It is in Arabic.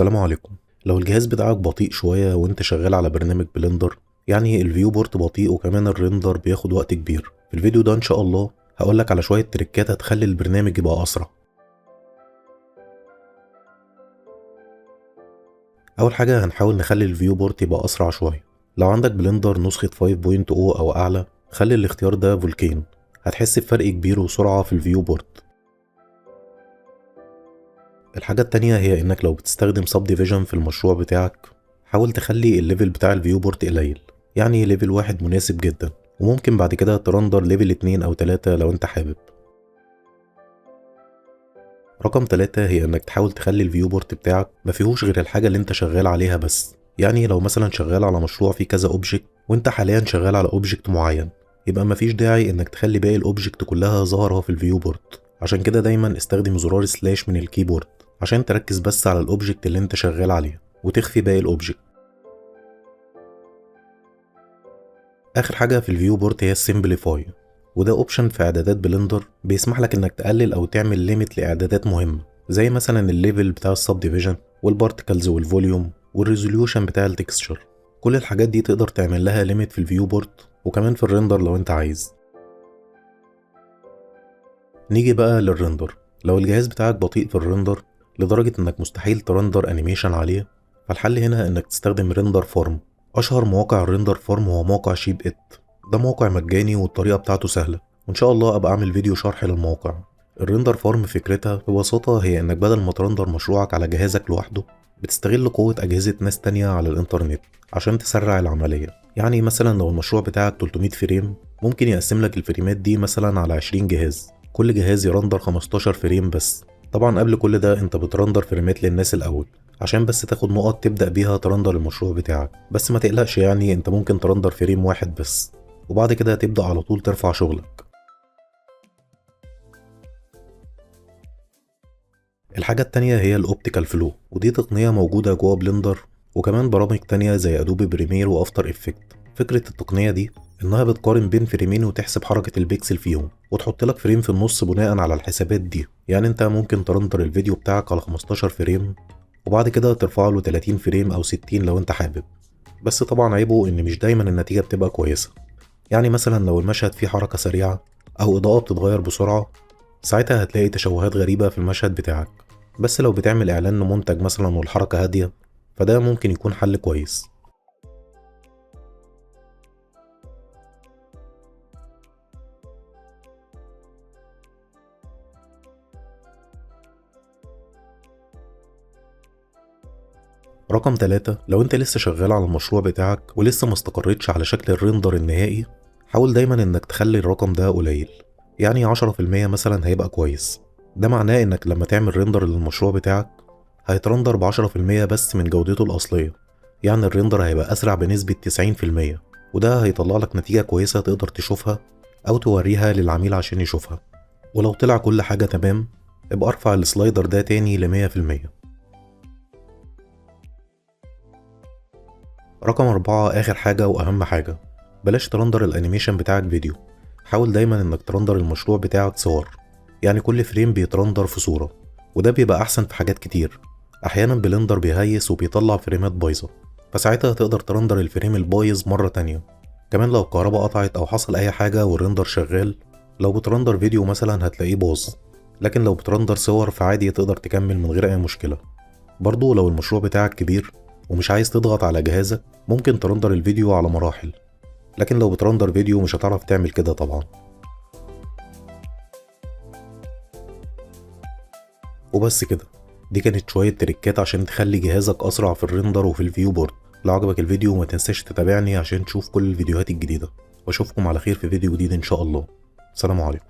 السلام عليكم. لو الجهاز بتاعك بطيء شوية وانت شغال على برنامج بلندر، يعني الفيو بورت بطيء وكمان الريندر بياخد وقت كبير، في الفيديو ده ان شاء الله هقولك على شوية تريكات هتخلي البرنامج يبقى اسرع. اول حاجة هنحاول نخلي الفيو بورت يبقى اسرع شوية. لو عندك بلندر نسخة 5.0 او اعلى خلي الاختيار ده فولكين، هتحس بفرق كبير وسرعة في الفيو بورت. الحاجة التانية هي انك لو بتستخدم سب ديفيجن في المشروع بتاعك حاول تخلي الليفل بتاع الفيو بورت قليل، يعني ليفل 1 مناسب جدا، وممكن بعد كده ترندر ليفل 2 او 3 لو انت حابب. رقم 3 هي انك تحاول تخلي الفيو بورت بتاعك مفيهوش غير الحاجة اللي انت شغال عليها بس. يعني لو مثلا شغال على مشروع فيه كذا اوبجكت وانت حاليا شغال على اوبجكت معين، يبقى مفيش داعي انك تخلي باقي الاوبجكت كلها ظاهرة في الفيو بورت. عشان كده دايما استخدم زرار سلاش من الكيبورد عشان تركز بس على الاوبجكت اللي انت شغال عليه وتخفي باقي الاوبجكت. اخر حاجة في الفيو بورت هي السمبليفاي، وده اوبشن في اعدادات بلندر بيسمح لك انك تقلل او تعمل ليميت لاعدادات مهمة، زي مثلا الليفل بتاع السب ديفيجن والبارتكلز والفوليوم والريزوليوشن بتاع التكستشر. كل الحاجات دي تقدر تعمل لها ليميت في الفيو بورت وكمان في الريندر لو انت عايز. نيجي بقى للريندر. لو الجهاز بتاعك بطيء في الريندر لدرجة انك مستحيل ترندر انيميشن عليه، فالحل هنا انك تستخدم ريندر فورم. اشهر مواقع الريندر فورم هو موقع شيب ات، ده موقع مجاني والطريقة بتاعته سهلة، وان شاء الله ابقى اعمل فيديو شرح للموقع. الريندر فورم فكرتها ببساطة هي انك بدل ما ترندر مشروعك على جهازك لوحده، بتستغل قوة اجهزة ناس تانية على الانترنت عشان تسرع العملية. يعني مثلا لو المشروع بتاعك 300 فريم، ممكن يقسم لك الفريمات دي مثلا على 20 جهاز، كل جهاز يرندر 15 فريم بس. طبعا قبل كل ده انت بترندر فريمات للناس الاول عشان بس تاخد نقط تبدأ بيها ترندر المشروع بتاعك، بس ما تقلقش، يعني انت ممكن ترندر فريم واحد بس وبعد كده تبدأ على طول ترفع شغلك. الحاجة التانية هي الاوبتيكال فلو، ودي تقنية موجودة جوه بلندر وكمان برامج تانية زي ادوبي بريمير وافتر افكت. فكرة التقنية دي انها بتقارن بين فريمين وتحسب حركة البيكسل فيهم وتحط لك فريم في النص بناء على الحسابات دي. يعني انت ممكن ترندر الفيديو بتاعك على 15 فريم وبعد كده ترفع له 30 فريم او 60 لو انت حابب، بس طبعا عيبه ان مش دايما النتيجة بتبقى كويسة. يعني مثلا لو المشهد فيه حركة سريعة او اضاءة بتتغير بسرعة، ساعتها هتلاقي تشوهات غريبة في المشهد بتاعك. بس لو بتعمل اعلان لمنتج مثلا والحركة هادية، فده ممكن يكون حل كويس. رقم 3، لو انت لسه شغال على المشروع بتاعك ولسه ما استقريتش على شكل الريندر النهائي، حاول دايما انك تخلي الرقم ده قليل، يعني 10% مثلا هيبقى كويس. ده معناه انك لما تعمل ريندر للمشروع بتاعك هيترندر ب10% بس من جودته الأصلية، يعني الريندر هيبقى أسرع بنسبة 90%، وده هيطلع لك نتيجة كويسة تقدر تشوفها أو توريها للعميل عشان يشوفها. ولو طلع كل حاجة تمام، ابقى ارفع السلايدر ده تاني ل100%. رقم 4 آخر حاجة وأهم حاجة، بلاش ترندر الأنيميشن بتاعك فيديو. حاول دايما إنك ترندر المشروع بتاعك صور، يعني كل فريم بيترندر في صورة، وده بيبقى أحسن في حاجات كتير. أحيانا بلندر بيهيس وبيطلع فريمات بايظة، فساعتها تقدر ترندر الفريم البايظ مرة تانية. كمان لو الكهرباء قطعت أو حصل أي حاجة والرندر شغال، لو بترندر فيديو مثلا هتلاقيه باظ، لكن لو بترندر صور فعادي تقدر تكمل من غير أي مشكلة. برضو لو المشروع بتاعك كبير ومش عايز تضغط على جهازك، ممكن ترندر الفيديو على مراحل، لكن لو بترندر فيديو مش هتعرف تعمل كده طبعا. وبس كده، دي كانت شوية تريكات عشان تخلي جهازك أسرع في الريندر وفي الفيو بورد. لو عجبك الفيديو ما تنساش تتابعني عشان تشوف كل الفيديوهات الجديدة، واشوفكم على خير في فيديو جديد إن شاء الله. سلام عليكم.